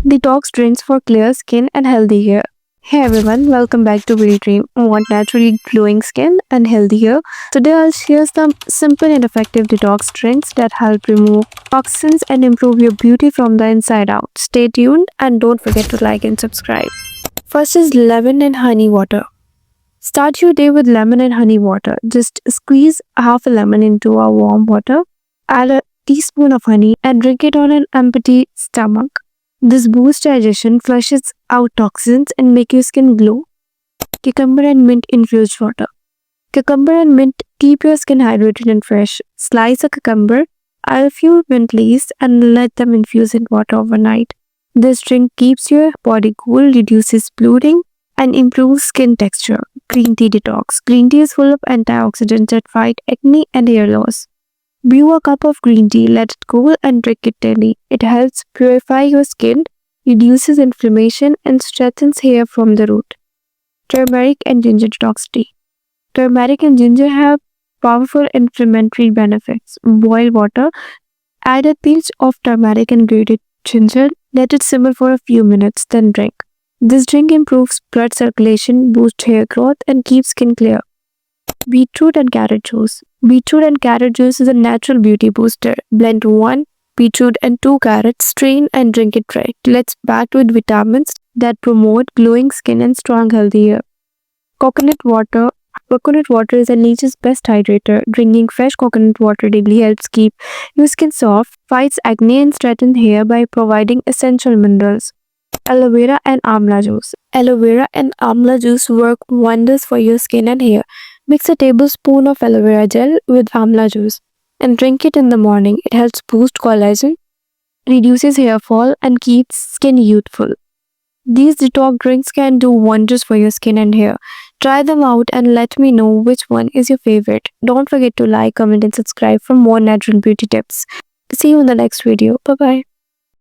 Detox drinks for clear skin and healthy hair. Hey everyone, welcome back to Beauty Dream. Want naturally glowing skin and healthy hair? Today I'll share some simple and effective detox drinks that help remove toxins and improve your beauty from the inside out. Stay tuned and don't forget to like and subscribe. First is lemon and honey water. Start your day with lemon and honey water. Just squeeze half a lemon into a warm water, add a teaspoon of honey and drink it on an empty stomach. This boosts digestion, flushes out toxins, and make your skin glow. Cucumber and mint infused water. Cucumber and mint keep your skin hydrated and fresh. Slice a cucumber, add a few mint leaves, and let them infuse in water overnight. This drink keeps your body cool, reduces bloating, and improves skin texture. Green tea detox. Green tea is full of antioxidants that fight acne and hair loss. Brew a cup of green tea, let it cool, and drink it daily. It helps purify your skin, reduces inflammation, and strengthens hair from the root. Turmeric and ginger detox tea. Turmeric and ginger have powerful inflammatory benefits. Boil water, add a pinch of turmeric and grated ginger, let it simmer for a few minutes, then drink. This drink improves blood circulation, boosts hair growth, and keeps skin clear. Beetroot and carrot juice. Beetroot and carrot juice is a natural beauty booster. Blend 1 beetroot and 2 carrots, strain and drink it right. Let's packed with vitamins that promote glowing skin and strong healthy hair. Coconut water. Coconut water is a nature's best hydrator. Drinking fresh coconut water daily helps keep your skin soft, fights acne and strengthens hair by providing essential minerals. Aloe vera and amla juice. Aloe vera and amla juice work wonders for your skin and hair. Mix a tablespoon of aloe vera gel with amla juice and drink it in the morning. It helps boost collagen, reduces hair fall, and keeps skin youthful. These detox drinks can do wonders for your skin and hair. Try them out and let me know which one is your favorite. Don't forget to like, comment, and subscribe for more natural beauty tips. See you in the next video. Bye bye.